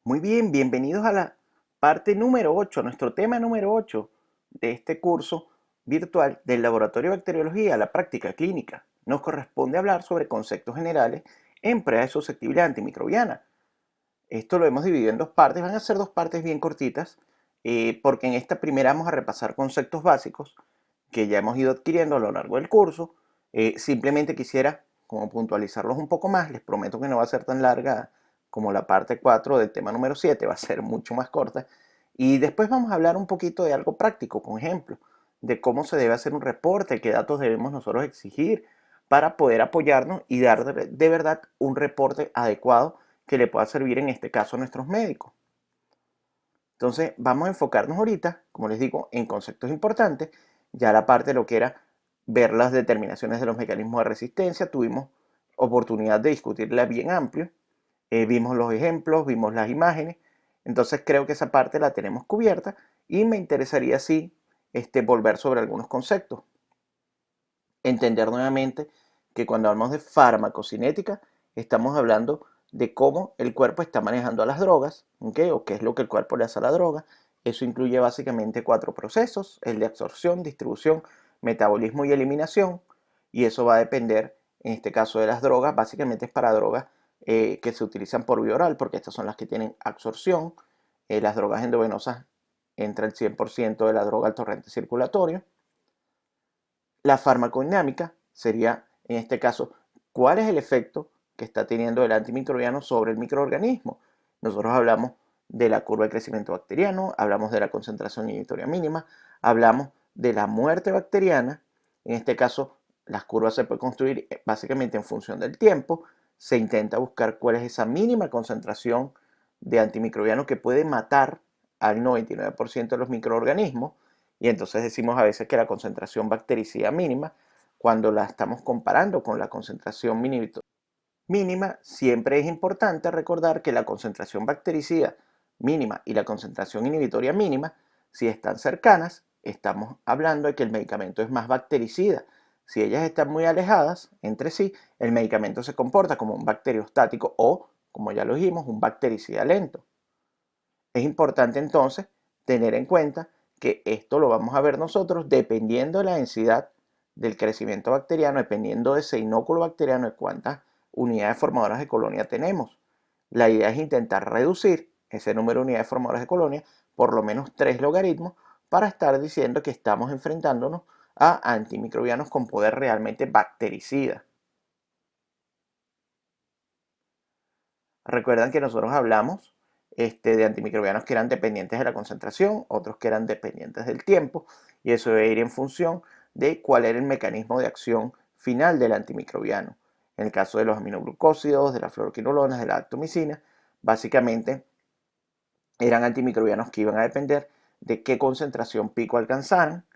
Muy bien, bienvenidos a la parte número 8, nuestro tema número 8 de este curso virtual del Laboratorio de Bacteriología a la práctica clínica. Nos corresponde hablar sobre conceptos generales en pruebas de susceptibilidad antimicrobiana. Esto lo hemos dividido en dos partes, van a ser dos partes bien cortitas, porque en esta primera vamos a repasar conceptos básicos que ya hemos ido adquiriendo a lo largo del curso. Simplemente quisiera como puntualizarlos un poco más, les prometo que no va a ser tan larga como la parte 4 del tema número 7, va a ser mucho más corta. Y después vamos a hablar un poquito de algo práctico, con ejemplo, de cómo se debe hacer un reporte, qué datos debemos nosotros exigir para poder apoyarnos y dar de verdad un reporte adecuado que le pueda servir en este caso a nuestros médicos. Entonces vamos a enfocarnos ahorita, como les digo, en conceptos importantes. Ya la parte de lo que era ver las determinaciones de los mecanismos de resistencia, tuvimos oportunidad de discutirla bien amplio. Vimos los ejemplos, vimos las imágenes. Entonces creo que esa parte la tenemos cubierta y me interesaría sí volver sobre algunos conceptos. Entender nuevamente que cuando hablamos de farmacocinética, estamos hablando de cómo el cuerpo está manejando a las drogas, ¿okay? O qué es lo que el cuerpo le hace a la droga. Eso incluye básicamente cuatro procesos: el de absorción, distribución, metabolismo y eliminación. Y eso va a depender, en este caso de las drogas, básicamente es para drogas que se utilizan por vía oral, porque estas son las que tienen absorción. Las drogas endovenosas entra el 100% de la droga al torrente circulatorio. La farmacodinámica sería, en este caso, cuál es el efecto que está teniendo el antimicrobiano sobre el microorganismo. Nosotros hablamos de la curva de crecimiento bacteriano, hablamos de la concentración inhibitoria mínima, hablamos de la muerte bacteriana. En este caso, las curvas se pueden construir básicamente en función del tiempo. Se intenta buscar cuál es esa mínima concentración de antimicrobiano que puede matar al 99% de los microorganismos. Y entonces decimos a veces que la concentración bactericida mínima, cuando la estamos comparando con la concentración mínima, siempre es importante recordar que la concentración bactericida mínima y la concentración inhibitoria mínima, si están cercanas, estamos hablando de que el medicamento es más bactericida. Si ellas están muy alejadas entre sí, el medicamento se comporta como un bacteriostático o, como ya lo dijimos, un bactericida lento. Es importante entonces tener en cuenta que esto lo vamos a ver nosotros dependiendo de la densidad del crecimiento bacteriano, dependiendo de ese inóculo bacteriano, de cuántas unidades formadoras de colonia tenemos. La idea es intentar reducir ese número de unidades formadoras de colonia por lo menos 3 logaritmos para estar diciendo que estamos enfrentándonos a antimicrobianos con poder realmente bactericida. Recuerdan que nosotros hablamos de antimicrobianos que eran dependientes de la concentración, otros que eran dependientes del tiempo, y eso debe ir en función de cuál era el mecanismo de acción final del antimicrobiano. En el caso de los aminoglucósidos, de las fluoroquinolonas, de la actomicina, básicamente eran antimicrobianos que iban a depender de qué concentración pico alcanzaran,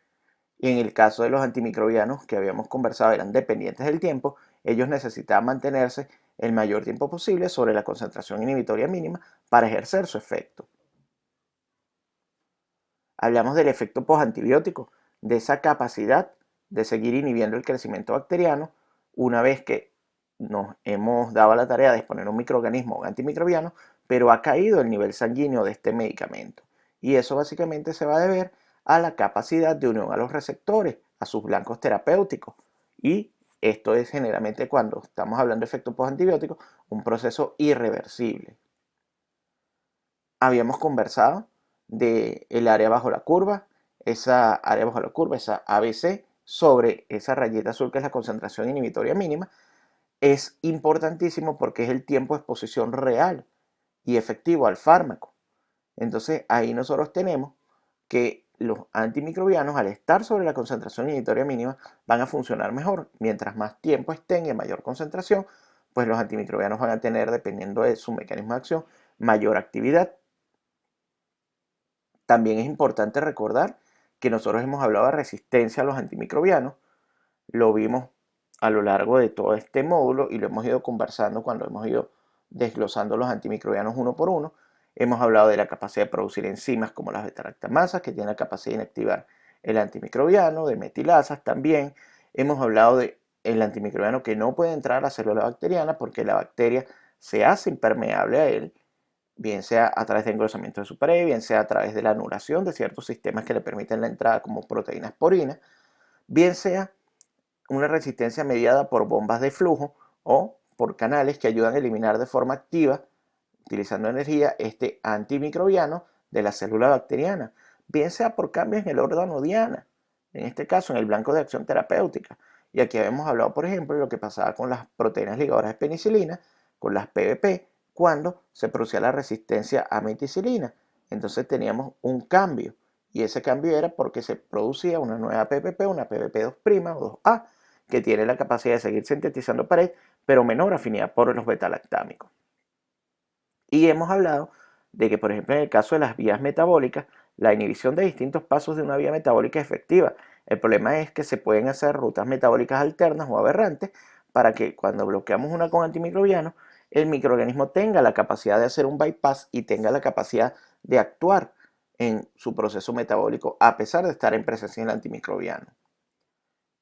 y en el caso de los antimicrobianos que habíamos conversado eran dependientes del tiempo, ellos necesitaban mantenerse el mayor tiempo posible sobre la concentración inhibitoria mínima para ejercer su efecto. Hablamos del efecto postantibiótico, de esa capacidad de seguir inhibiendo el crecimiento bacteriano una vez que nos hemos dado la tarea de exponer un microorganismo o un antimicrobiano, pero ha caído el nivel sanguíneo de este medicamento. Y eso básicamente se va a deber a la capacidad de unión a los receptores, a sus blancos terapéuticos. Y esto es generalmente, cuando estamos hablando de efecto postantibiótico, un proceso irreversible. Habíamos conversado del área bajo la curva, esa área bajo la curva, esa ABC, sobre esa rayita azul que es la concentración inhibitoria mínima. Es importantísimo porque es el tiempo de exposición real y efectivo al fármaco. Entonces ahí nosotros tenemos que los antimicrobianos, al estar sobre la concentración inhibitoria mínima, van a funcionar mejor. Mientras más tiempo estén en mayor concentración, pues los antimicrobianos van a tener, dependiendo de su mecanismo de acción, mayor actividad. También es importante recordar que nosotros hemos hablado de resistencia a los antimicrobianos. Lo vimos a lo largo de todo este módulo y lo hemos ido conversando cuando hemos ido desglosando los antimicrobianos uno por uno. Hemos hablado de la capacidad de producir enzimas como las beta-lactamasas, que tienen la capacidad de inactivar el antimicrobiano, de metilasas también. Hemos hablado de el antimicrobiano que no puede entrar a la célula bacteriana porque la bacteria se hace impermeable a él. bien sea a través de engrosamiento de su pared, bien sea a través de la anulación de ciertos sistemas que le permiten la entrada como proteínas porinas, bien sea una resistencia mediada por bombas de flujo o por canales que ayudan a eliminar de forma activa, utilizando energía, este antimicrobiano de la célula bacteriana, bien sea por cambios en el órgano diana, en este caso en el blanco de acción terapéutica. Y aquí habíamos hablado, por ejemplo, de lo que pasaba con las proteínas ligadoras de penicilina, con las PBP, cuando se producía la resistencia a meticilina. Entonces teníamos un cambio, y ese cambio era porque se producía una nueva PPP, una PPP2' o 2A, que tiene la capacidad de seguir sintetizando pared, pero menor afinidad por los beta-lactámicos. Y hemos hablado de que, por ejemplo, en el caso de las vías metabólicas, la inhibición de distintos pasos de una vía metabólica es efectiva. El problema es que se pueden hacer rutas metabólicas alternas o aberrantes para que cuando bloqueamos una con antimicrobianos, el microorganismo tenga la capacidad de hacer un bypass y tenga la capacidad de actuar en su proceso metabólico a pesar de estar en presencia del antimicrobiano.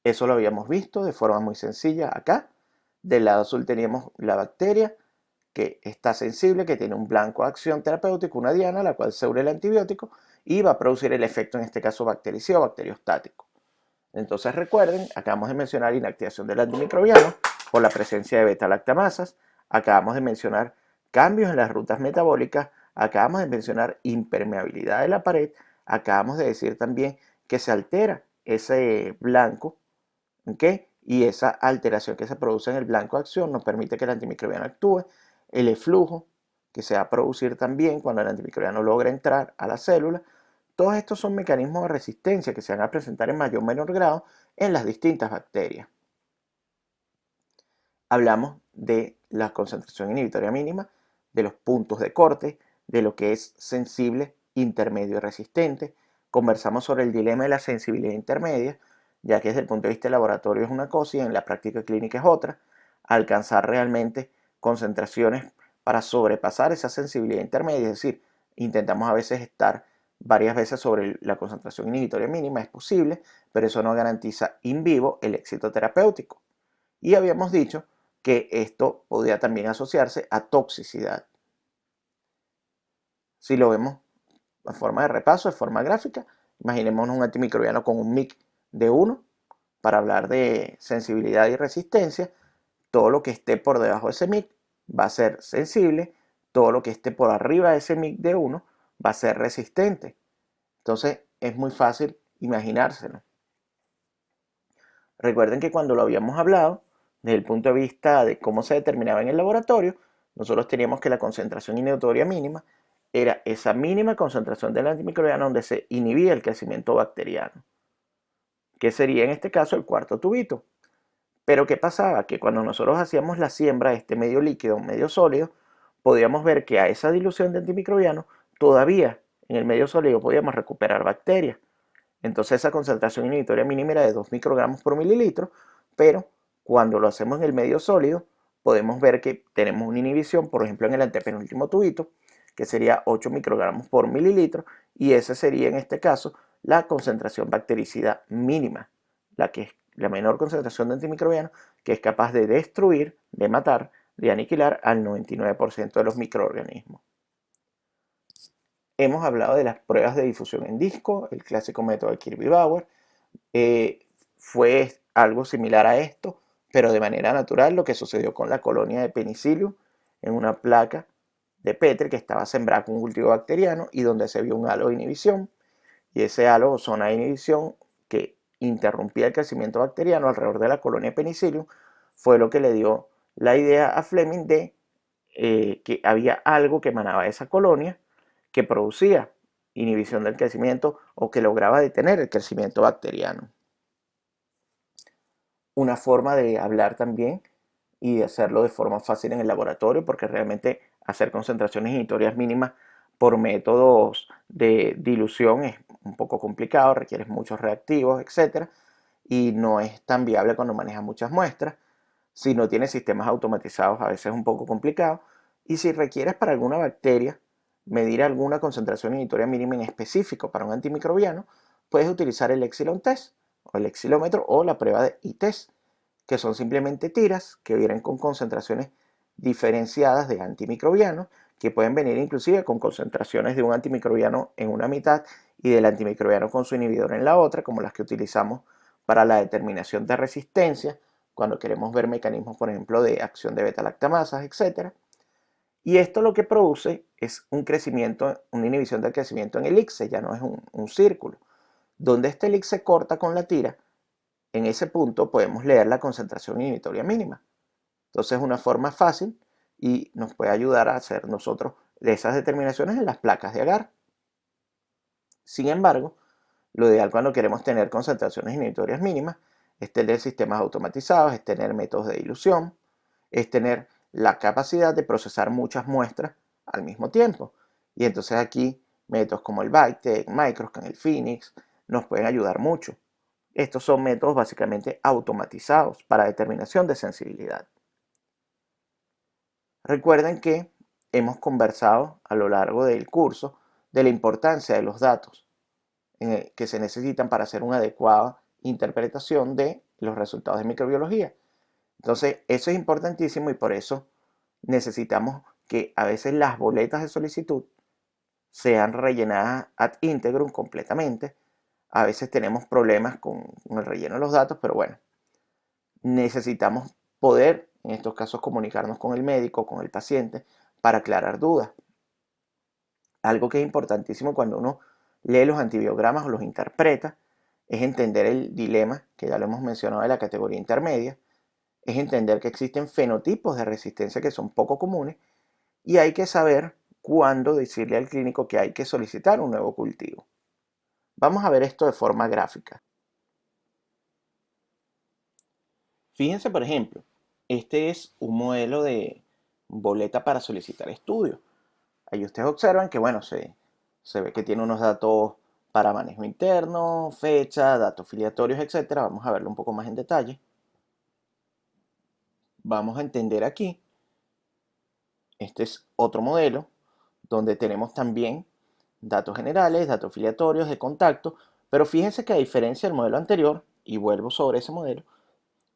Eso lo habíamos visto de forma muy sencilla acá. Del lado azul teníamos la bacteria que está sensible, que tiene un blanco de acción terapéutico, una diana, la cual se une el antibiótico y va a producir el efecto, en este caso bactericida o bacteriostático. Entonces recuerden, acabamos de mencionar inactivación del antimicrobiano por la presencia de beta-lactamasas, acabamos de mencionar cambios en las rutas metabólicas, acabamos de mencionar impermeabilidad de la pared, acabamos de decir también que se altera ese blanco, ¿ok? Y esa alteración que se produce en el blanco de acción nos permite que el antimicrobiano actúe. El eflujo que se va a producir también cuando el antimicrobiano logra entrar a la célula. Todos estos son mecanismos de resistencia que se van a presentar en mayor o menor grado en las distintas bacterias. Hablamos de la concentración inhibitoria mínima, de los puntos de corte, de lo que es sensible, intermedio y resistente. Conversamos sobre el dilema de la sensibilidad intermedia, ya que desde el punto de vista del laboratorio es una cosa y en la práctica clínica es otra. Alcanzar realmente concentraciones para sobrepasar esa sensibilidad intermedia, es decir, intentamos a veces estar varias veces sobre la concentración inhibitoria mínima, es posible, pero eso no garantiza in vivo el éxito terapéutico. Y habíamos dicho que esto podría también asociarse a toxicidad. Si lo vemos en forma de repaso, de forma gráfica, imaginémonos un antimicrobiano con un MIC de 1 para hablar de sensibilidad y resistencia. Todo lo que esté por debajo de ese MIC va a ser sensible, todo lo que esté por arriba de ese MIC de 1 va a ser resistente. Entonces es muy fácil imaginárselo. Recuerden que cuando lo habíamos hablado, desde el punto de vista de cómo se determinaba en el laboratorio, nosotros teníamos que la concentración inhibitoria mínima era esa mínima concentración del antimicrobiano donde se inhibía el crecimiento bacteriano, que sería en este caso el cuarto tubito. Pero ¿qué pasaba? Que cuando nosotros hacíamos la siembra de este medio líquido, medio sólido, podíamos ver que a esa dilución de antimicrobiano todavía en el medio sólido podíamos recuperar bacterias. Entonces esa concentración inhibitoria mínima era de 2 microgramos por mililitro, pero cuando lo hacemos en el medio sólido, podemos ver que tenemos una inhibición, por ejemplo en el antepenúltimo tubito, que sería 8 microgramos por mililitro, y esa sería en este caso la concentración bactericida mínima, la que es la menor concentración de antimicrobiano que es capaz de destruir, de matar, de aniquilar al 99% de los microorganismos. Hemos hablado de las pruebas de difusión en disco, el clásico método de Kirby-Bauer. Fue algo similar a esto, pero de manera natural, lo que sucedió con la colonia de Penicillium en una placa de Petri que estaba sembrada con un cultivo bacteriano y donde se vio un halo de inhibición. Y ese halo o zona de inhibición que interrumpía el crecimiento bacteriano alrededor de la colonia de Penicillium fue lo que le dio la idea a Fleming de que había algo que emanaba de esa colonia que producía inhibición del crecimiento o que lograba detener el crecimiento bacteriano. Una forma de hablar también y de hacerlo de forma fácil en el laboratorio, porque realmente hacer concentraciones inhibitorias mínimas por métodos de dilución es un poco complicado, requiere muchos reactivos, etc. Y no es tan viable cuando manejas muchas muestras. Si no tienes sistemas automatizados, a veces es un poco complicado. Y si requieres para alguna bacteria medir alguna concentración inhibitoria mínima en específico para un antimicrobiano, puedes utilizar el Epsilon Test o el exilómetro o la prueba de I-Test, que son simplemente tiras que vienen con concentraciones diferenciadas de antimicrobianos que pueden venir inclusive con concentraciones de un antimicrobiano en una mitad y del antimicrobiano con su inhibidor en la otra, como las que utilizamos para la determinación de resistencia, cuando queremos ver mecanismos, por ejemplo, de acción de beta-lactamasas, etc. Y esto lo que produce es un crecimiento, una inhibición del crecimiento en el ICSE, ya no es un círculo. Donde este elix se corta con la tira, en ese punto podemos leer la concentración inhibitoria mínima. Entonces es una forma fácil y nos puede ayudar a hacer nosotros de esas determinaciones en las placas de agar. Sin embargo, lo ideal cuando queremos tener concentraciones inhibitorias mínimas es tener sistemas automatizados, es tener métodos de dilución, es tener la capacidad de procesar muchas muestras al mismo tiempo. Y entonces aquí métodos como el BioTech, Microscan, el Phoenix, nos pueden ayudar mucho. Estos son métodos básicamente automatizados para determinación de sensibilidad. Recuerden que hemos conversado a lo largo del curso de la importancia de los datos que se necesitan para hacer una adecuada interpretación de los resultados de microbiología. Entonces, eso es importantísimo y por eso necesitamos que a veces las boletas de solicitud sean rellenadas ad integrum completamente. A veces tenemos problemas con el relleno de los datos, pero bueno, necesitamos poder, en estos casos, comunicarnos con el médico, con el paciente, para aclarar dudas. Algo que es importantísimo cuando uno lee los antibiogramas o los interpreta es entender el dilema, que ya lo hemos mencionado de la categoría intermedia, es entender que existen fenotipos de resistencia que son poco comunes y hay que saber cuándo decirle al clínico que hay que solicitar un nuevo cultivo. Vamos a ver esto de forma gráfica. Fíjense, por ejemplo, este es un modelo de boleta para solicitar estudios. Ahí ustedes observan que, bueno, se ve que tiene unos datos para manejo interno, fecha, datos filiatorios, etc. Vamos a verlo un poco más en detalle. Vamos a entender aquí, este es otro modelo, donde tenemos también datos generales, datos filiatorios de contacto, pero fíjense que a diferencia del modelo anterior, y vuelvo sobre ese modelo,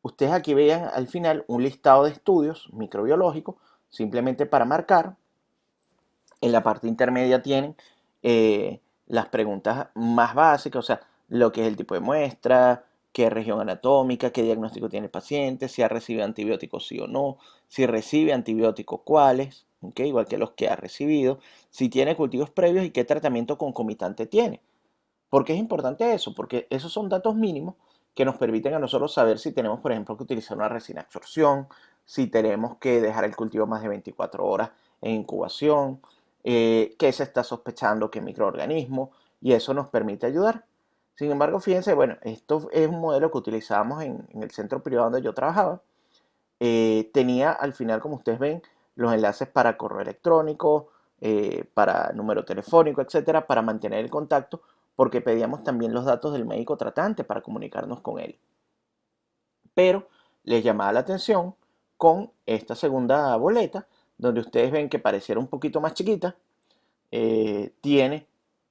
ustedes aquí vean al final un listado de estudios microbiológicos, simplemente para marcar. En la parte intermedia tienen las preguntas más básicas, o sea, lo que es el tipo de muestra, qué región anatómica, qué diagnóstico tiene el paciente, si ha recibido antibióticos sí o no, si recibe antibióticos cuáles, ¿okay? Igual que los que ha recibido, si tiene cultivos previos y qué tratamiento concomitante tiene. ¿Por qué es importante eso? Porque esos son datos mínimos que nos permiten a nosotros saber si tenemos, por ejemplo, que utilizar una resina absorción, si tenemos que dejar el cultivo más de 24 horas en incubación, qué se está sospechando, qué microorganismo, y eso nos permite ayudar. Sin embargo, fíjense, bueno, esto es un modelo que utilizábamos en el centro privado donde yo trabajaba. Tenía al final, como ustedes ven, los enlaces para correo electrónico, para número telefónico, etcétera, para mantener el contacto, porque pedíamos también los datos del médico tratante para comunicarnos con él. Pero les llamaba la atención con esta segunda boleta, donde ustedes ven que pareciera un poquito más chiquita, tiene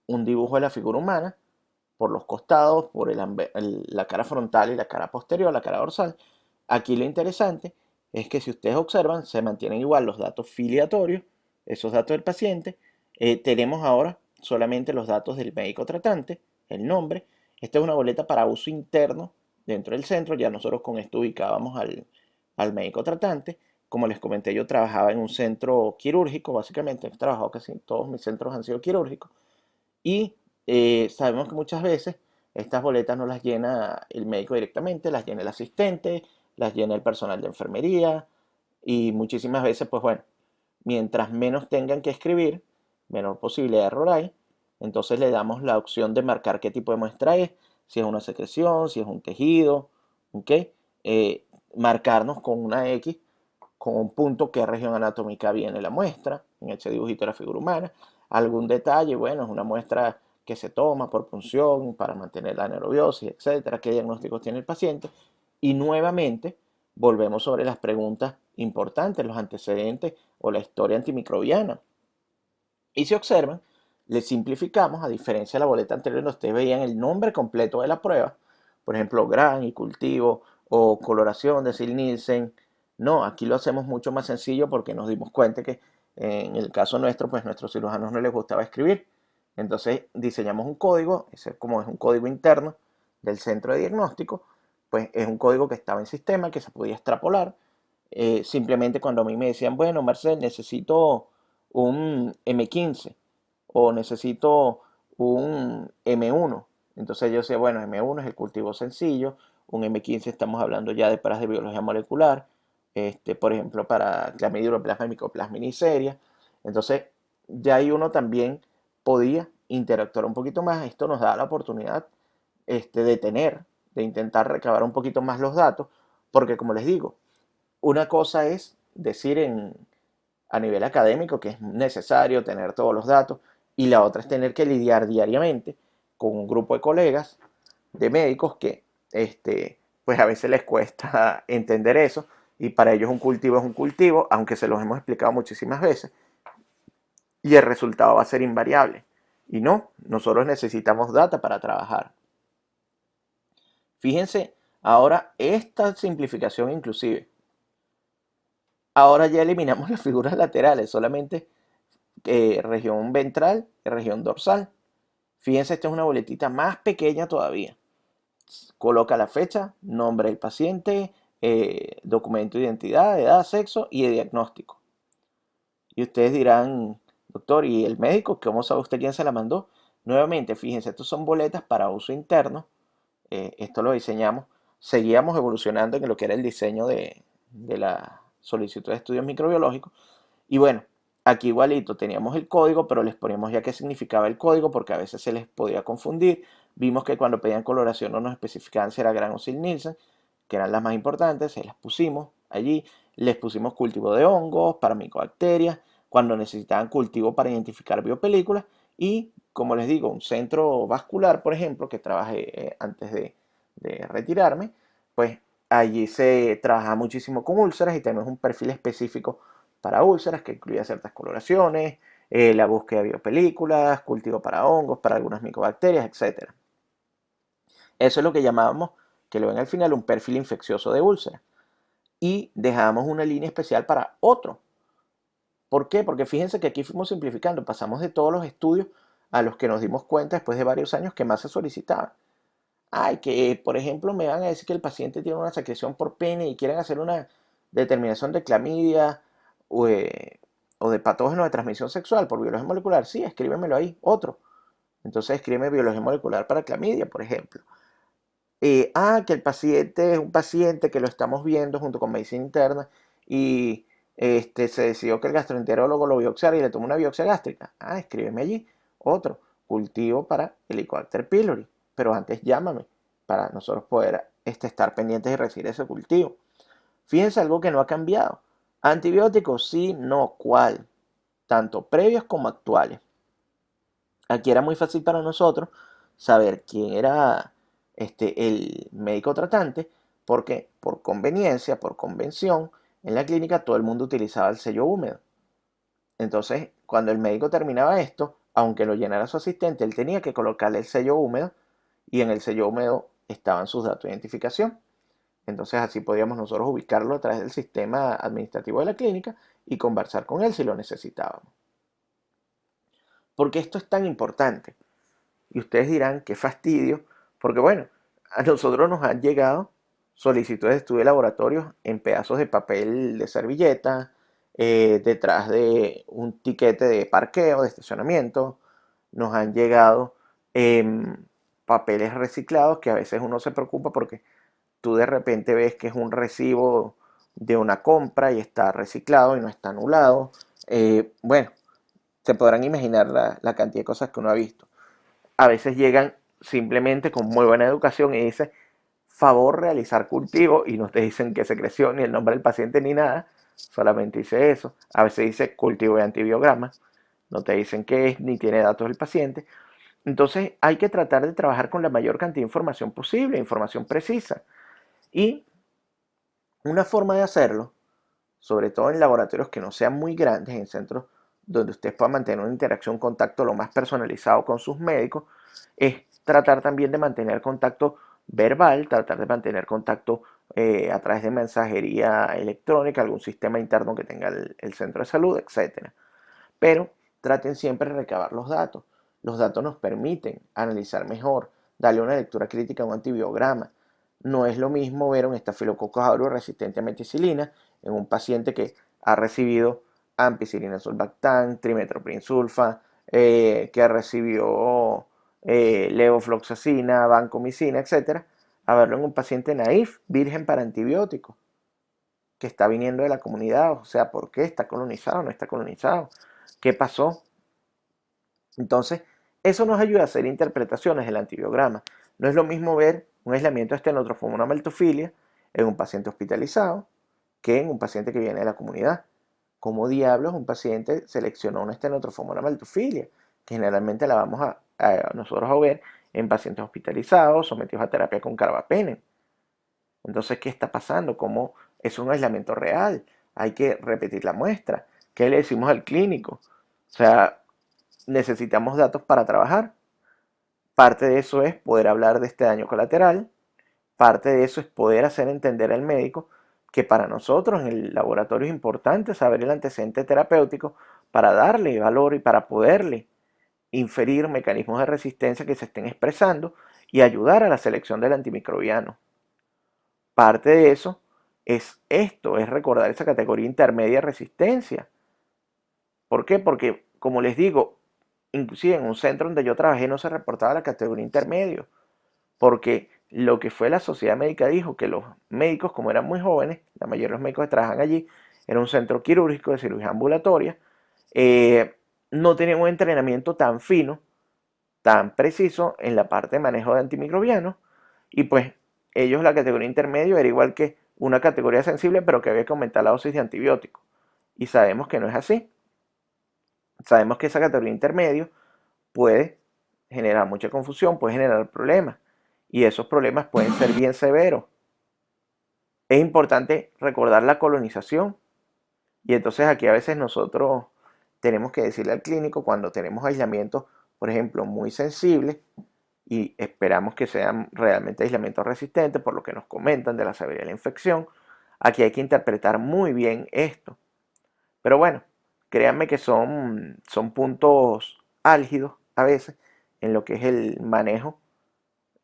un dibujo de la figura humana por los costados, por la cara frontal y la cara posterior, la cara dorsal. Aquí lo interesante es que si ustedes observan, se mantienen igual los datos filiatorios, esos datos del paciente. Tenemos ahora solamente los datos del médico tratante, el nombre. Esta es una boleta para uso interno dentro del centro. Ya nosotros con esto ubicábamos al médico tratante. Como les comenté, yo trabajaba en un centro quirúrgico, básicamente. He trabajado casi todos mis centros han sido quirúrgicos. Y sabemos que muchas veces estas boletas no las llena el médico directamente, las llena el asistente, las llena el personal de enfermería y muchísimas veces, pues bueno, mientras menos tengan que escribir, menor posibilidad de error hay. Entonces le damos la opción de marcar qué tipo de muestra es, si es una secreción, si es un tejido, ¿ok? Eh, Marcarnos con una X, con un punto qué región anatómica viene la muestra, en ese dibujito de la figura humana. Algún detalle, bueno, es una muestra que se toma por punción para mantener la neurobiosis, etcétera, qué diagnósticos tiene el paciente. Y nuevamente volvemos sobre las preguntas importantes, los antecedentes o la historia antimicrobiana. Y si observan, le simplificamos, a diferencia de la boleta anterior, donde ustedes veían el nombre completo de la prueba, por ejemplo, gran y cultivo o coloración de Sil Nielsen. No, aquí lo hacemos mucho más sencillo porque nos dimos cuenta que En el caso nuestro, pues nuestros cirujanos no les gustaba escribir. Entonces diseñamos un código, ese como es un código interno del centro de diagnóstico, pues es un código que estaba en sistema, que se podía extrapolar. Simplemente cuando a mí me decían, bueno, Marcel, necesito un M15 o necesito un M1. Entonces yo decía, bueno, M1 es el cultivo sencillo, un M15 estamos hablando ya de paras de biología molecular, por ejemplo, para clamidia, uroplasma y micoplasma miniseria. Entonces, ya ahí uno también podía interactuar un poquito más. Esto nos da la oportunidad de tener, de intentar recabar un poquito más los datos, porque como les digo, una cosa es decir a nivel académico que es necesario tener todos los datos, y la otra es tener que lidiar diariamente con un grupo de colegas, de médicos que pues a veces les cuesta entender eso, y para ellos un cultivo es un cultivo, aunque se los hemos explicado muchísimas veces, y el resultado va a ser invariable. Y no, nosotros necesitamos data para trabajar. Fíjense, ahora esta simplificación inclusive. Ahora ya eliminamos las figuras laterales, solamente región ventral y región dorsal. Fíjense, esta es una boletita más pequeña todavía. Coloca la fecha, nombre del paciente, documento de identidad, edad, sexo y de diagnóstico. Y ustedes dirán, doctor, ¿y el médico? ¿Cómo sabe usted quién se la mandó? Nuevamente, fíjense, estos son boletas para uso interno. Esto lo diseñamos. Seguíamos evolucionando en lo que era el diseño de la solicitud de estudios microbiológicos. Y bueno, aquí igualito teníamos el código, pero les poníamos ya qué significaba el código porque a veces se les podía confundir. Vimos que cuando pedían coloración no nos especificaban si era Gram o Sil-Nielsen, que eran las más importantes, se las pusimos allí. Les pusimos cultivo de hongos, para micobacterias, cuando necesitaban cultivo para identificar biopelículas y, como les digo, un centro vascular, por ejemplo, que trabajé antes de retirarme, pues allí se trabaja muchísimo con úlceras y tenemos un perfil específico para úlceras que incluye ciertas coloraciones, la búsqueda de biopelículas, cultivo para hongos, para algunas micobacterias, etcétera. Eso es lo que llamábamos, que lo ven al final, un perfil infeccioso de úlcera. Y dejamos una línea especial para otro. ¿Por qué? Porque fíjense que aquí fuimos simplificando, pasamos de todos los estudios a los que nos dimos cuenta después de varios años que más se solicitaban. Ay, que por ejemplo me van a decir que el paciente tiene una secreción por pene y quieren hacer una determinación de clamidia o, o de patógeno de transmisión sexual por biología molecular. Sí, escríbemelo ahí, otro. Entonces escríbeme biología molecular para clamidia, por ejemplo. Que el paciente es un paciente que lo estamos viendo junto con medicina interna y se decidió que el gastroenterólogo lo biopsiara y le tomó una biopsia gástrica. Escríbeme allí otro cultivo para Helicobacter pylori. Pero antes llámame para nosotros poder estar pendientes y recibir ese cultivo. Fíjense algo que no ha cambiado. Antibióticos, sí, no, ¿cuál? Tanto previos como actuales. Aquí era muy fácil para nosotros saber quién era el médico tratante, porque por conveniencia, por convención, en la clínica todo el mundo utilizaba el sello húmedo. Entonces, cuando el médico terminaba esto, aunque lo llenara su asistente, él tenía que colocarle el sello húmedo y en el sello húmedo estaban sus datos de identificación. Entonces así podíamos nosotros ubicarlo a través del sistema administrativo de la clínica y conversar con él si lo necesitábamos. ¿Por qué esto es tan importante? Y ustedes dirán, qué fastidio, porque bueno, a nosotros nos han llegado solicitudes de estudio de laboratorios en pedazos de papel de servilleta, detrás de un tiquete de parqueo, de estacionamiento, nos han llegado papeles reciclados que a veces uno se preocupa porque tú de repente ves que es un recibo de una compra y está reciclado y no está anulado. Bueno, se podrán imaginar la cantidad de cosas que uno ha visto. A veces llegan simplemente con muy buena educación y dicen, favor realizar cultivo, y no te dicen qué secreción, ni el nombre del paciente, ni nada, solamente dice eso. A veces dice cultivo de antibiogramas, no te dicen qué es, ni tiene datos del paciente. Entonces hay que tratar de trabajar con la mayor cantidad de información posible, información precisa. Y una forma de hacerlo, sobre todo en laboratorios que no sean muy grandes, en centros donde usted pueda mantener una interacción, un contacto lo más personalizado con sus médicos, es tratar también de mantener contacto verbal, tratar de mantener contacto a través de mensajería electrónica, algún sistema interno que tenga el centro de salud, etcétera. pero traten siempre de recabar los datos. Los datos nos permiten analizar mejor, darle una lectura crítica a un antibiograma. No es lo mismo ver un estafilococcus aureus resistente a meticilina en un paciente que ha recibido ampicilina sulbactam, trimethoprim sulfa, que recibió levofloxacina, vancomicina, etcétera, a verlo en un paciente naif, virgen para antibióticos, que está viniendo de la comunidad, o sea, ¿por qué está colonizado, no está colonizado? ¿Qué pasó? Entonces, eso nos ayuda a hacer interpretaciones del antibiograma. No es lo mismo ver un aislamiento de estenotropoma una maltofilia en un paciente hospitalizado que en un paciente que viene de la comunidad. ¿Cómo diablos un paciente seleccionó una estenotropoma una maltofilia? Que generalmente la vamos a nosotros a ver en pacientes hospitalizados sometidos a terapia con carbapenem. Entonces, ¿qué está pasando? ¿Cómo es un aislamiento real? Hay que repetir la muestra. ¿Qué le decimos al clínico? O sea, necesitamos datos para trabajar. Parte de eso es poder hablar de este daño colateral. Parte de eso es poder hacer entender al médico que para nosotros en el laboratorio es importante saber el antecedente terapéutico para darle valor y para poderle inferir mecanismos de resistencia que se estén expresando y ayudar a la selección del antimicrobiano. Parte de eso es esto, es recordar esa categoría intermedia de resistencia. ¿Por qué? Porque, como les digo, inclusive en un centro donde yo trabajé no se reportaba la categoría intermedio, porque lo que fue la sociedad médica dijo que los médicos, como eran muy jóvenes, la mayoría de los médicos que trabajan allí, era un centro quirúrgico de cirugía ambulatoria, eh, no tenían un entrenamiento tan fino, tan preciso en la parte de manejo de antimicrobianos, y pues ellos la categoría intermedio era igual que una categoría sensible, pero que había que aumentar la dosis de antibióticos. Y sabemos que no es así. Sabemos que esa categoría intermedio puede generar mucha confusión, puede generar problemas. Y esos problemas pueden ser bien severos. Es importante recordar la colonización. Y entonces aquí a veces nosotros tenemos que decirle al clínico cuando tenemos aislamientos, por ejemplo, muy sensibles y esperamos que sean realmente aislamientos resistentes por lo que nos comentan de la severidad de la infección. Aquí hay que interpretar muy bien esto. Pero bueno, créanme que son puntos álgidos a veces en lo que es el manejo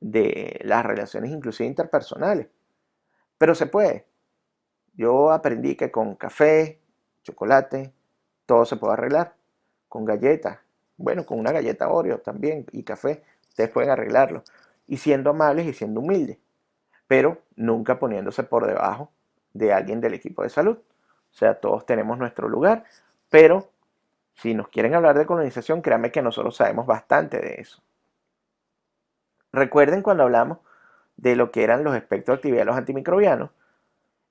de las relaciones inclusive interpersonales. Pero se puede. Yo aprendí que con café, chocolate, todo se puede arreglar. Con galletas, bueno, con una galleta Oreo también y café, ustedes pueden arreglarlo. Y siendo amables y siendo humildes, pero nunca poniéndose por debajo de alguien del equipo de salud. O sea, todos tenemos nuestro lugar, pero si nos quieren hablar de colonización, créanme que nosotros sabemos bastante de eso. Recuerden cuando hablamos de lo que eran los espectros de actividad de los antimicrobianos,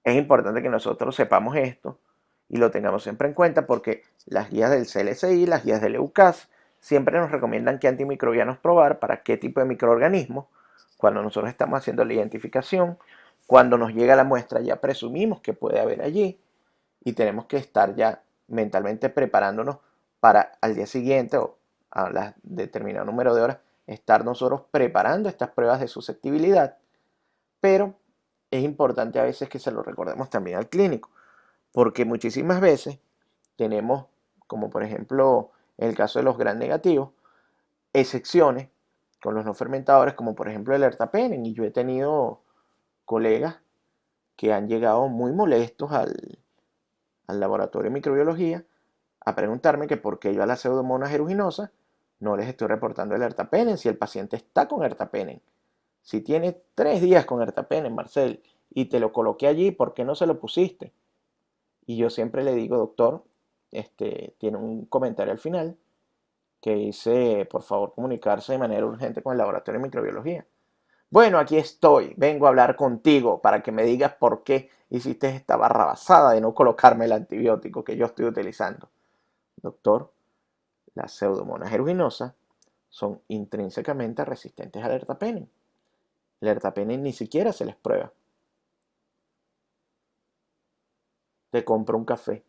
es importante que nosotros sepamos esto y lo tengamos siempre en cuenta porque las guías del CLSI, las guías del EUCAS, siempre nos recomiendan qué antimicrobianos probar para qué tipo de microorganismos. Cuando nosotros estamos haciendo la identificación, cuando nos llega la muestra ya presumimos que puede haber allí y tenemos que estar ya mentalmente preparándonos para al día siguiente o a la determinado número de horas estar nosotros preparando estas pruebas de susceptibilidad, pero es importante a veces que se lo recordemos también al clínico, porque muchísimas veces tenemos, como por ejemplo en el caso de los gram negativos, excepciones con los no fermentadores, como por ejemplo el ertapenem, y yo he tenido colegas que han llegado muy molestos al laboratorio de microbiología a preguntarme que por qué yo a la pseudomonas aeruginosa no les estoy reportando el ertapenem si el paciente está con ertapenem. Si tiene 3 días con ertapenem, Marcel, y te lo coloqué allí, ¿por qué no se lo pusiste? Y yo siempre le digo, doctor, tiene un comentario al final que dice, por favor, comunicarse de manera urgente con el laboratorio de microbiología. Bueno, aquí estoy, vengo a hablar contigo para que me digas por qué hiciste esta barrabasada de no colocarme el antibiótico que yo estoy utilizando. Doctor, las pseudomonas aeruginosa son intrínsecamente resistentes al ertapenem. El ertapenem ni siquiera se les prueba. Te compro un café.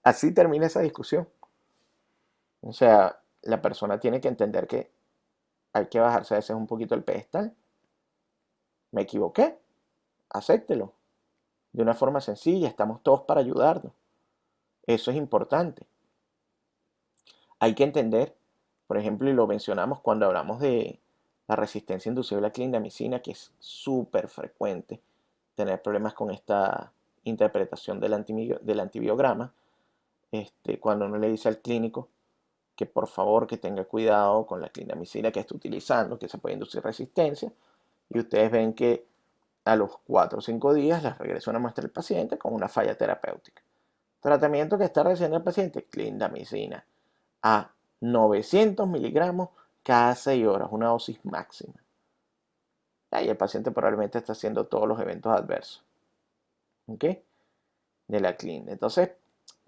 Así termina esa discusión. O sea, la persona tiene que entender que hay que bajarse a veces un poquito el pedestal. Me equivoqué, acéptelo. De una forma sencilla, estamos todos para ayudarnos. Eso es importante. Hay que entender, por ejemplo, y lo mencionamos cuando hablamos de la resistencia inducida a la clindamicina, que es súper frecuente tener problemas con esta interpretación del antibiograma. Cuando uno le dice al clínico que por favor que tenga cuidado con la clindamicina que está utilizando, que se puede inducir resistencia, y ustedes ven que a los 4 o 5 días les regresa una muestra del paciente con una falla terapéutica. Tratamiento que está recibiendo el paciente, clindamicina a 900 miligramos cada 6 horas, una dosis máxima. Y el paciente probablemente está haciendo todos los eventos adversos, ¿ok?, de la clínica. Entonces,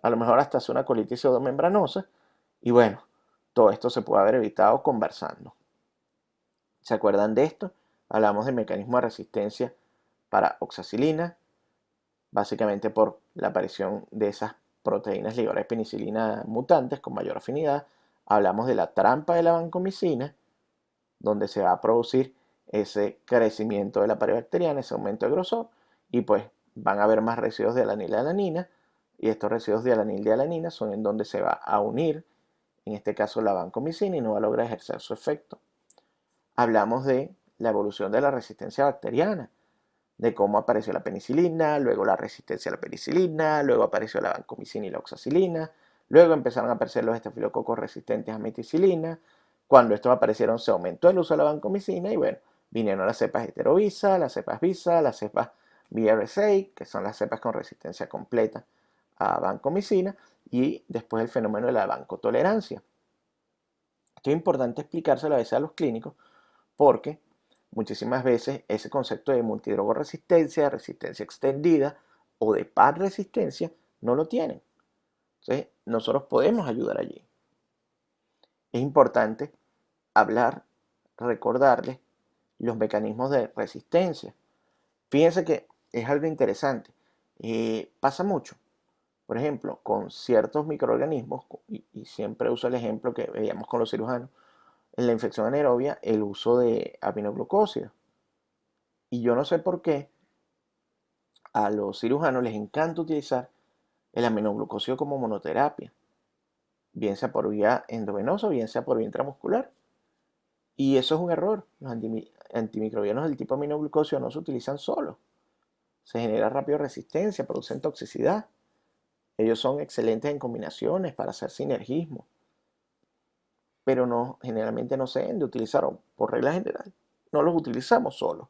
a lo mejor hasta hace una colitis pseudomembranosa. Y bueno, todo esto se puede haber evitado conversando. ¿Se acuerdan de esto? Hablamos del mecanismo de resistencia para oxacilina, básicamente por la aparición de esas proteínas ligadoras de penicilina mutantes con mayor afinidad. Hablamos de la trampa de la vancomicina, donde se va a producir ese crecimiento de la pared bacteriana, ese aumento de grosor, y pues van a haber más residuos de alanina, y estos residuos de alanina son en donde se va a unir, en este caso la vancomicina, y no va a lograr ejercer su efecto. Hablamos de la evolución de la resistencia bacteriana, de cómo apareció la penicilina, luego la resistencia a la penicilina, luego apareció la vancomicina y la oxacilina, luego empezaron a aparecer los estafilococos resistentes a meticilina. Cuando estos aparecieron se aumentó el uso de la vancomicina y bueno, vinieron las cepas heterovisa, las cepas visa, las cepas BRSA, que son las cepas con resistencia completa a vancomicina, y después el fenómeno de la vancotolerancia. Esto es importante explicárselo a veces a los clínicos porque muchísimas veces ese concepto de multidrogoresistencia, resistencia extendida o de par resistencia no lo tienen. Entonces, nosotros podemos ayudar allí. Es importante hablar, recordarles los mecanismos de resistencia. Fíjense que es algo interesante. Pasa mucho, por ejemplo, con ciertos microorganismos, y siempre uso el ejemplo que veíamos con los cirujanos, en la infección anaerobia, el uso de aminoglucósidos. Y yo no sé por qué a los cirujanos les encanta utilizar el aminoglucósido como monoterapia, bien sea por vía endovenosa o bien sea por vía intramuscular. Y eso es un error. Los antimicrobianos del tipo aminoglucósido no se utilizan solos. Se genera rápido resistencia, producen toxicidad. Ellos son excelentes en combinaciones para hacer sinergismo, pero no, generalmente no se deben de utilizar, por regla general, no los utilizamos solos.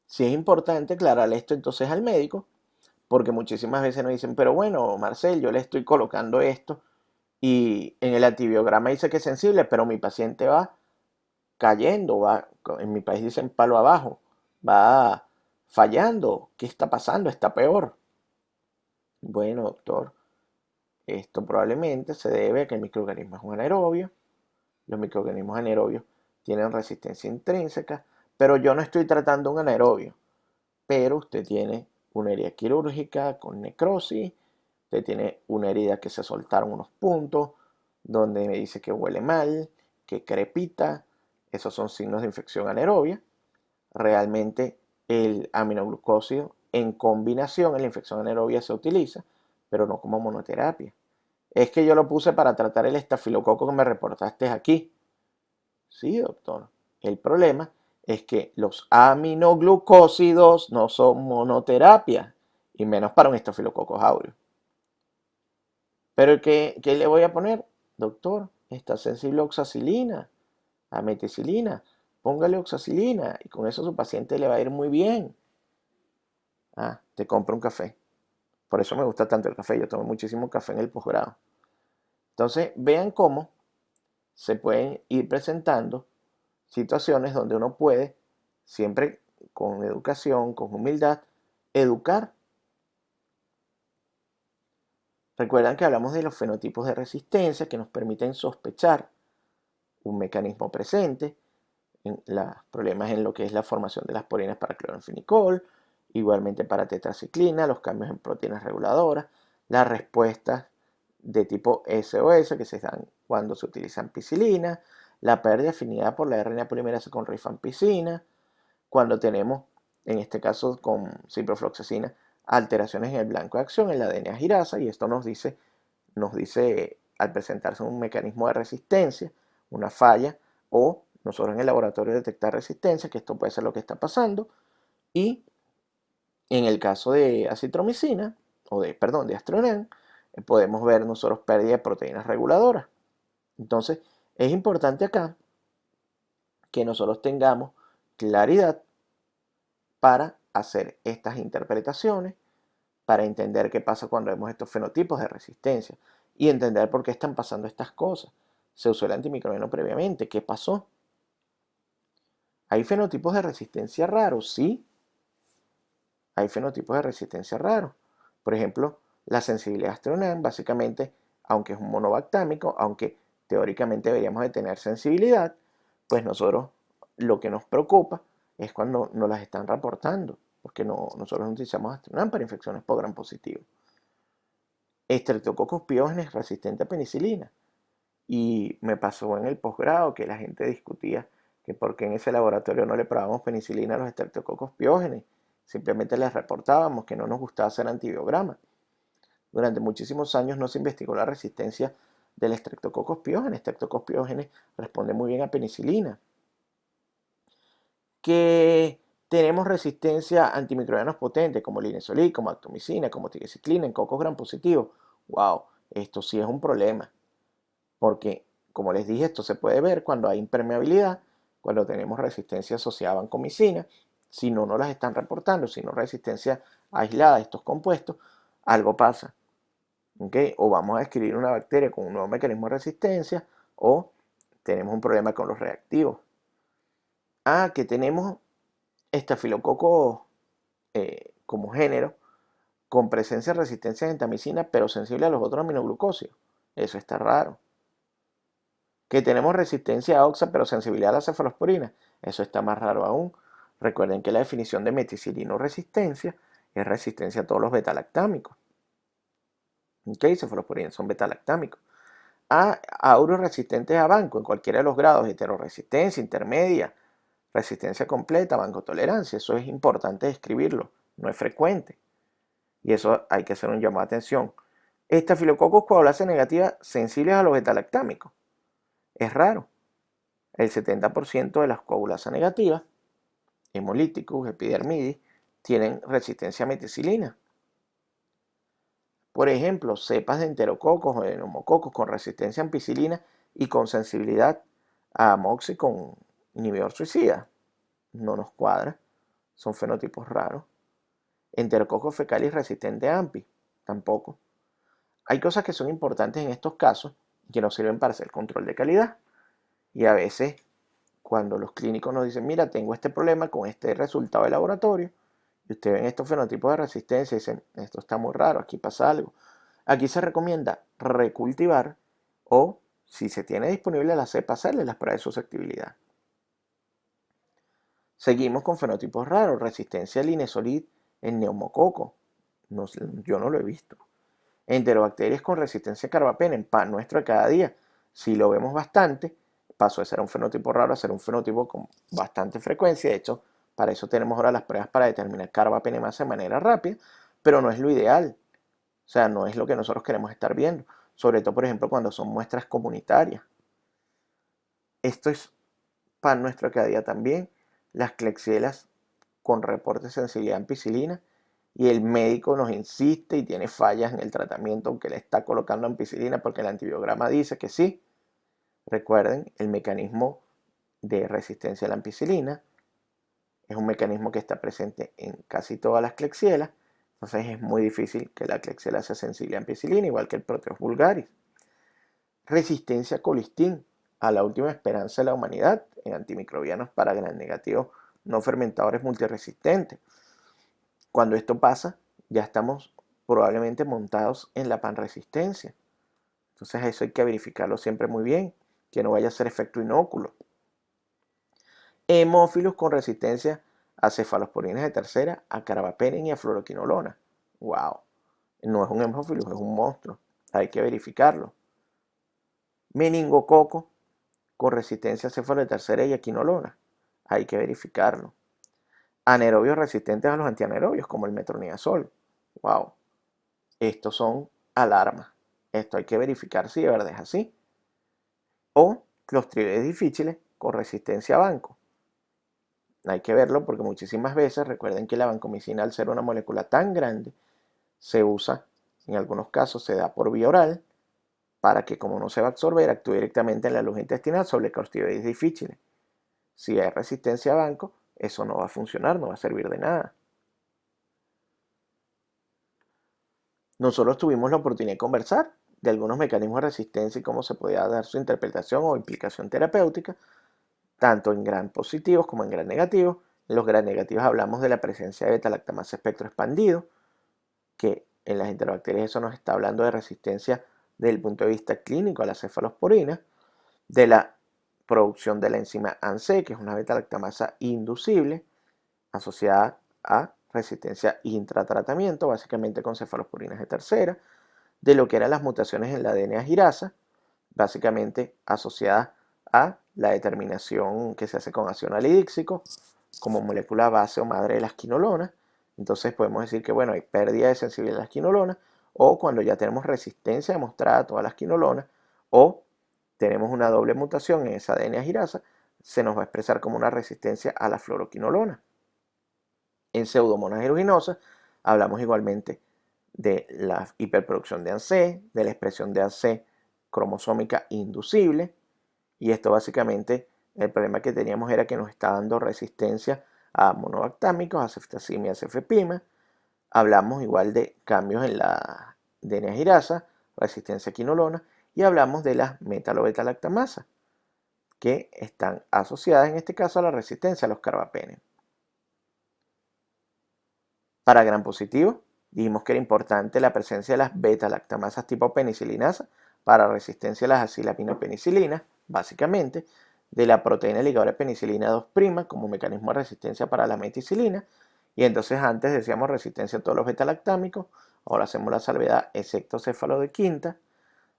Si es importante aclarar esto entonces al médico, porque muchísimas veces nos dicen, pero bueno, Marcel, yo le estoy colocando esto y en el antibiograma dice que es sensible, pero mi paciente va cayendo, en mi país dicen palo abajo, va fallando. ¿Qué está pasando? Está peor. Bueno, doctor, esto probablemente se debe a que el microorganismo es un anaerobio. Los microorganismos anaerobios tienen resistencia intrínseca, pero yo no estoy tratando un anaerobio. Pero usted tiene una herida quirúrgica con necrosis, usted tiene una herida que se soltaron unos puntos, donde me dice que huele mal, que crepita. Esos son signos de infección anaerobia. Realmente el aminoglucósido en combinación en la infección anaerobia se utiliza, pero no como monoterapia. Es que yo lo puse para tratar el estafilococo que me reportaste aquí. Sí, doctor. El problema es que los aminoglucósidos no son monoterapia, y menos para un estafilococo aureus. Pero ¿qué le voy a poner? Doctor, está sensible a oxacilina, a meticilina. Póngale oxacilina y con eso su paciente le va a ir muy bien. Ah, te compro un café. Por eso me gusta tanto el café. Yo tomo muchísimo café en el posgrado. Entonces, vean cómo se pueden ir presentando situaciones donde uno puede, siempre con educación, con humildad, educar. Recuerdan que hablamos de los fenotipos de resistencia que nos permiten sospechar un mecanismo presente, en los problemas en lo que es la formación de las porinas para cloranfenicol, igualmente para tetraciclina, los cambios en proteínas reguladoras, las respuestas de tipo SOS que se dan cuando se utiliza ampicilina, la pérdida de afinidad por la RNA polimerasa con rifampicina, cuando tenemos, en este caso con ciprofloxacina, alteraciones en el blanco de acción, en la DNA girasa, y esto nos dice al presentarse un mecanismo de resistencia, una falla, o nosotros en el laboratorio detectar resistencia, que esto puede ser lo que está pasando, y en el caso de acitromicina, perdón, de Astronan, podemos ver nosotros pérdida de proteínas reguladoras. Entonces, es importante acá que nosotros tengamos claridad para hacer estas interpretaciones, para entender qué pasa cuando vemos estos fenotipos de resistencia y entender por qué están pasando estas cosas. Se usó el antimicrobiano previamente, ¿qué pasó? ¿Hay fenotipos de resistencia raros? Sí, hay fenotipos de resistencia raros. Por ejemplo, la sensibilidad a Astronan, básicamente, aunque es un monobactámico, aunque teóricamente deberíamos de tener sensibilidad, pues nosotros lo que nos preocupa es cuando nos las están reportando, porque nosotros no utilizamos Astronan para infecciones por gram positivo. Streptococcus pyogenes resistente a penicilina. Y me pasó en el posgrado que la gente discutía que por qué en ese laboratorio no le probábamos penicilina a los Streptococcus pyogenes. Simplemente les reportábamos que no nos gustaba hacer antibiogramas. Durante muchísimos años no se investigó la resistencia del Streptococcus pyogenes. Streptococcus pyogenes responde muy bien a penicilina. Que tenemos resistencia a antimicrobianos potentes como linezolid, como actomicina, como tigecyclina en cocos gram positivos. Wow, esto sí es un problema. Porque, como les dije, esto se puede ver cuando hay impermeabilidad, cuando tenemos resistencia asociada a vancomicina. Si no nos las están reportando, si no resistencia aislada a estos compuestos, algo pasa. ¿Okay? O vamos a adquirir una bacteria con un nuevo mecanismo de resistencia, o tenemos un problema con los reactivos. Que tenemos estafilococo como género, con presencia de resistencia a gentamicina, pero sensible a los otros aminoglucósidos. Eso está raro. Que tenemos resistencia a oxa, pero sensibilidad a la cefalosporina. Eso está más raro aún. Recuerden que la definición de meticilino resistencia es resistencia a todos los betalactámicos. ¿Ok? Cefalosporina son betalactámicos. Auros resistentes a banco en cualquiera de los grados, heteroresistencia, intermedia, resistencia completa, bancotolerancia. Eso es importante describirlo, no es frecuente. Y eso hay que hacer un llamado de atención. Estafilococcus coagulasa negativa sensibles a los betalactámicos. Es raro. El 70% de las coagulasas negativas, hemolíticos, epidermidis, tienen resistencia a meticilina. Por ejemplo, cepas de enterococos o de neumococos con resistencia a ampicilina y con sensibilidad a amoxi con inhibidor suicida. No nos cuadra, son fenotipos raros. Enterococcus fecalis resistente a AMPI, tampoco. Hay cosas que son importantes en estos casos que nos sirven para hacer control de calidad. Y a veces, cuando los clínicos nos dicen, mira, tengo este problema con este resultado de laboratorio, y ustedes ven estos fenotipos de resistencia y dicen, esto está muy raro, aquí pasa algo. Aquí se recomienda recultivar o, si se tiene disponible la cepa, hacerle las pruebas de susceptibilidad. Seguimos con fenotipos raros, resistencia al linezolid en neumococo. Yo no lo he visto. Enterobacterias con resistencia a carbapena en pan nuestro de cada día. Si lo vemos bastante, pasó de ser un fenotipo raro a ser un fenotipo con bastante frecuencia. De hecho, para eso tenemos ahora las pruebas para determinar carbapenemasa de manera rápida, pero no es lo ideal. O sea, no es lo que nosotros queremos estar viendo. Sobre todo, por ejemplo, cuando son muestras comunitarias. Esto es pan nuestro de cada día también. Las Klebsiellas con reporte de sensibilidad a ampicilina y el médico nos insiste y tiene fallas en el tratamiento aunque le está colocando ampicilina porque el antibiograma dice que sí. Recuerden, el mecanismo de resistencia a la ampicilina es un mecanismo que está presente en casi todas las Klebsiellas, entonces es muy difícil que la Klebsiella sea sensible a ampicilina, igual que el Proteus vulgaris. Resistencia a colistin, a la última esperanza de la humanidad en antimicrobianos para gram negativos no fermentadores multiresistentes. Cuando esto pasa, ya estamos probablemente montados en la panresistencia. Entonces eso hay que verificarlo siempre muy bien, que no vaya a ser efecto inóculo. Hemófilos con resistencia a cefalosporinas de tercera, a carbapenem y a fluoroquinolona. ¡Wow! No es un hemófilo, es un monstruo. Hay que verificarlo. Meningococo con resistencia a cefalo de tercera y a quinolona. Hay que verificarlo. Anaerobios resistentes a los antianaerobios, como el metronidazol. wow, estos son alarmas. Esto hay que verificar si de verdad es así. O clostridios difíciles con resistencia a banco. Hay que verlo porque muchísimas veces, recuerden que la vancomicina, al ser una molécula tan grande, se usa, en algunos casos se da por vía oral, para que, como no se va a absorber, actúe directamente en la luz intestinal sobre clostridios difíciles. Si hay resistencia a banco, eso no va a funcionar, no va a servir de nada. Nosotros tuvimos la oportunidad de conversar de algunos mecanismos de resistencia y cómo se podía dar su interpretación o implicación terapéutica, tanto en gram positivos como en gram negativos. En los gram negativos hablamos de la presencia de beta-lactamasa espectro expandido, que en las enterobacterias eso nos está hablando de resistencia desde el punto de vista clínico a la cefalosporina, de la producción de la enzima ANC, que es una beta-lactamasa inducible asociada a resistencia intratratamiento, básicamente con cefalosporinas de tercera, de lo que eran las mutaciones en la DNA girasa, básicamente asociadas a la determinación que se hace con ácido anhidríxico como molécula base o madre de las quinolonas. Entonces podemos decir que, bueno, hay pérdida de sensibilidad a las quinolonas, o cuando ya tenemos resistencia demostrada a todas las quinolonas, o tenemos una doble mutación en esa DNA girasa, se nos va a expresar como una resistencia a la fluoroquinolona. En pseudomonas aeruginosas hablamos igualmente de la hiperproducción de ANC, de la expresión de ANC cromosómica inducible, y esto básicamente, el problema que teníamos era que nos está dando resistencia a monobactámicos, a ceftazimia, cefepima. Hablamos igual de cambios en la DNA girasa, resistencia a quinolona, y hablamos de las metalo-beta-lactamasa, que están asociadas en este caso a la resistencia a los carbapenems. Para gram positivo, dijimos que era importante la presencia de las beta-lactamasas tipo penicilinasa para resistencia a las acilapinopenicilinas, básicamente, de la proteína ligadora de penicilina 2' como mecanismo de resistencia para la meticilina, y entonces antes decíamos resistencia a todos los beta-lactámicos, ahora hacemos la salvedad excepto céfalo de quinta,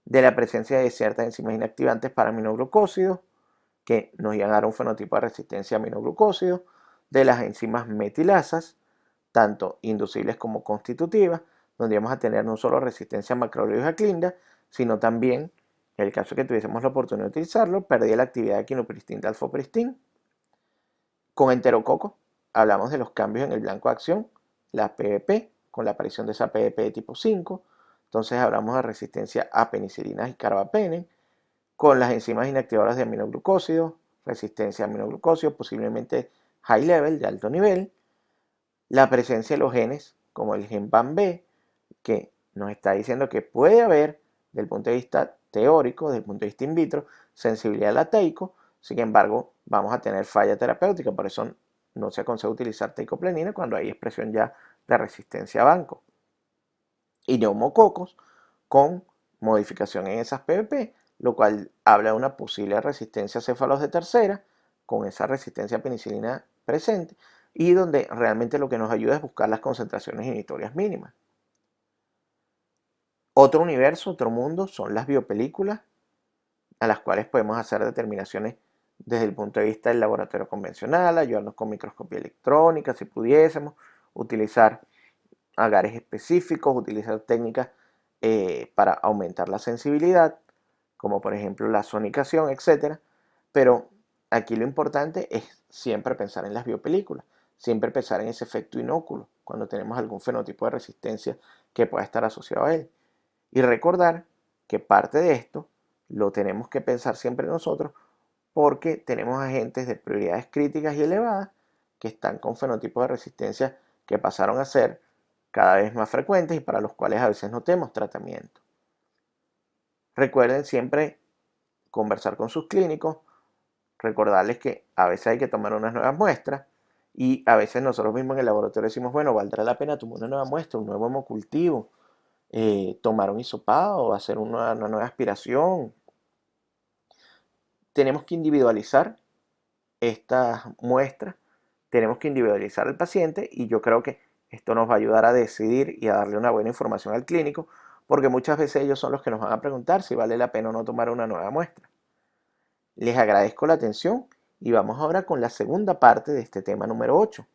de la presencia de ciertas enzimas inactivantes para aminoglucósidos, que nos iban a dar un fenotipo de resistencia a aminoglucósidos, de las enzimas metilasas, tanto inducibles como constitutivas, donde vamos a tener no solo resistencia a macrólidos a clinda, sino también, en el caso que tuviésemos la oportunidad de utilizarlo, pérdida la actividad de quinupristin de alfopristin. Con enterococo hablamos de los cambios en el blanco de acción, la PBP, con la aparición de esa PBP de tipo 5, entonces hablamos de resistencia a penicilinas y carbapenem, con las enzimas inactivadoras de aminoglucósidos, resistencia a aminoglucósidos, posiblemente high level, de alto nivel, la presencia de los genes, como el gen BAM-B, que nos está diciendo que puede haber, desde el punto de vista teórico, desde el punto de vista in vitro, sensibilidad al teico. Sin embargo, vamos a tener falla terapéutica, por eso no se aconseja utilizar teicoplenina cuando hay expresión ya de resistencia a banco. Y neumococos con modificación en esas PBP, lo cual habla de una posible resistencia a céfalos de tercera, con esa resistencia a penicilina presente, y donde realmente lo que nos ayuda es buscar las concentraciones inhibitorias mínimas. Otro universo, otro mundo, son las biopelículas, a las cuales podemos hacer determinaciones desde el punto de vista del laboratorio convencional, ayudarnos con microscopía electrónica, si pudiésemos, utilizar agares específicos, utilizar técnicas para aumentar la sensibilidad, como por ejemplo la sonicación, etc. Pero aquí lo importante es siempre pensar en las biopelículas, siempre pensar en ese efecto inóculo, cuando tenemos algún fenotipo de resistencia que pueda estar asociado a él. Y recordar que parte de esto lo tenemos que pensar siempre nosotros porque tenemos agentes de prioridades críticas y elevadas que están con fenotipos de resistencia que pasaron a ser cada vez más frecuentes y para los cuales a veces no tenemos tratamiento. Recuerden siempre conversar con sus clínicos, recordarles que a veces hay que tomar unas nuevas muestras y a veces nosotros mismos en el laboratorio decimos, bueno, valdrá la pena tomar una nueva muestra, un nuevo hemocultivo, tomar un hisopado, hacer una nueva aspiración. Tenemos que individualizar estas muestras, tenemos que individualizar al paciente y yo creo que esto nos va a ayudar a decidir y a darle una buena información al clínico, porque muchas veces ellos son los que nos van a preguntar si vale la pena o no tomar una nueva muestra. Les agradezco la atención y vamos ahora con la segunda parte de este tema número 8.